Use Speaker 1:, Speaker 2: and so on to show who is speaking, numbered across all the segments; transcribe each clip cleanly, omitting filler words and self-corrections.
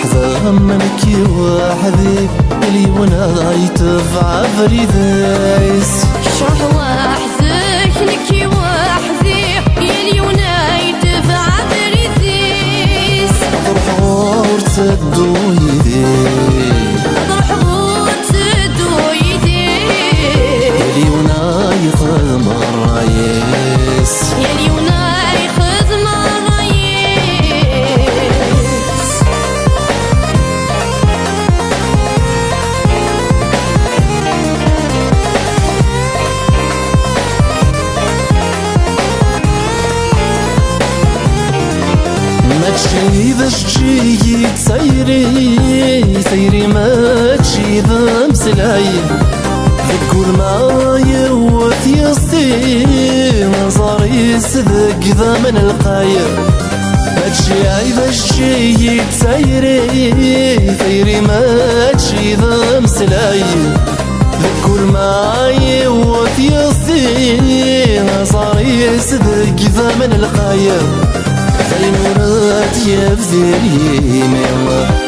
Speaker 1: وحدة منك وحدي اللي وانا يتبع فريديس
Speaker 2: شرح وحدك نكي وحدي يلي وانا يتبع فريديس
Speaker 1: اضرح ورتدو يدي
Speaker 2: اضرح ورتدو يدي
Speaker 1: يلي وانا يخدم الرايس
Speaker 2: يلي وانا يخدم الرايس
Speaker 1: ماشي باش تجي سيري ماشي ذا مسلاي ذكر ما يوث يصي نظري صدق ذا من القاير ماشي باش تجي سيري ماشي ذا مسلاي ذكر ما يوث يصي نظري صدق ذا من القاير هذي نورات يا بزيريمي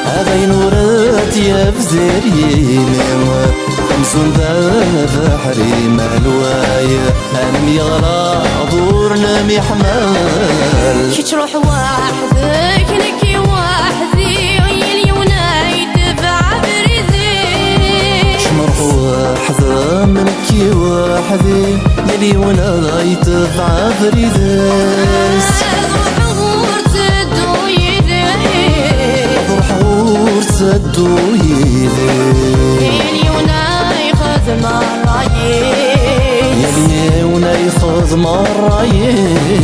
Speaker 1: هذي نورات يا بزيريمي خمسون ذا حريم الواية أنا يغلى دورنا محمل
Speaker 2: كي تروح وحدك نكي وحدي يلي وانا يتبع فريديس
Speaker 1: شمرح وحدة منكي وحدي يلي وانا يتبع فريديس سدو يدي
Speaker 2: يلي وانا يخدم الرايس
Speaker 1: يلي وانا يخدم الرايس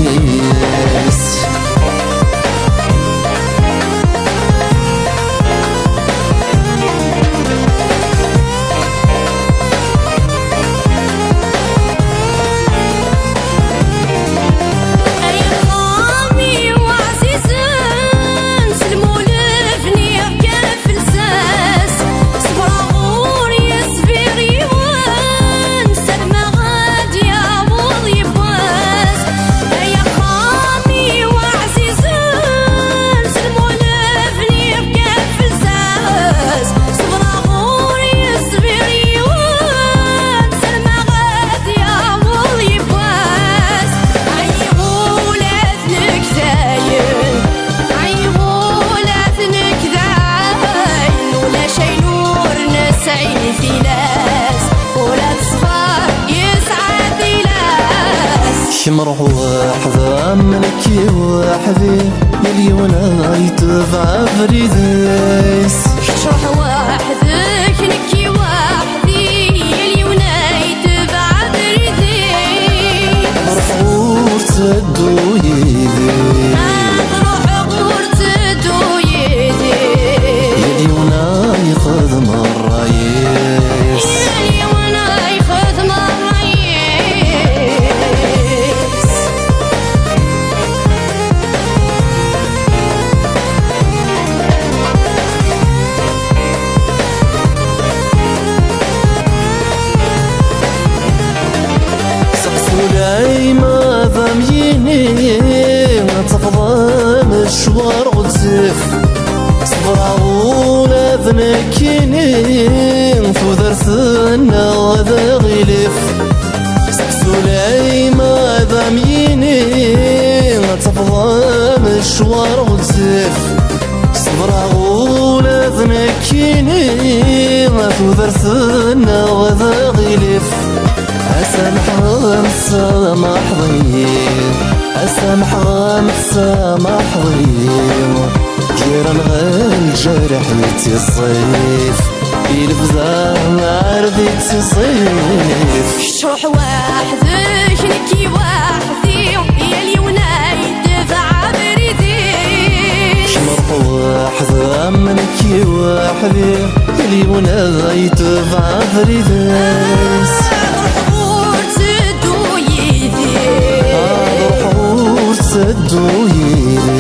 Speaker 1: شمرح وحدة منك وحدي يلي وانا يتبع فريديس
Speaker 2: شرح وحدك نكي وحدي يلي وانا يتبع فريديس
Speaker 1: اضرح ورتدو يدي
Speaker 2: اضرح ورتدو يدي
Speaker 1: يلي وانا يخدم الرايس
Speaker 2: يلي وانا يخدم الرايس
Speaker 1: سقسولاي ما ضميني تفضى مشوار غزف صبرعون ذنكيني فذر ثنا غدا غلف سقسولاي ما ضميني تفضى مشوار غزف صبرعون ذنكيني فذر ثنا غدا غلف أسامح سامح ضيم أسامح سامح ضيم جيران غير جرح الصيف يلفزا عرضي تصيف
Speaker 2: شروح وحدك نكي وحدي يلي وانا يدفع فريديس
Speaker 1: شمرح وحدة منكي وحدي يلي وانا يدفع فريديس
Speaker 2: سدو يدي
Speaker 1: سدو يدي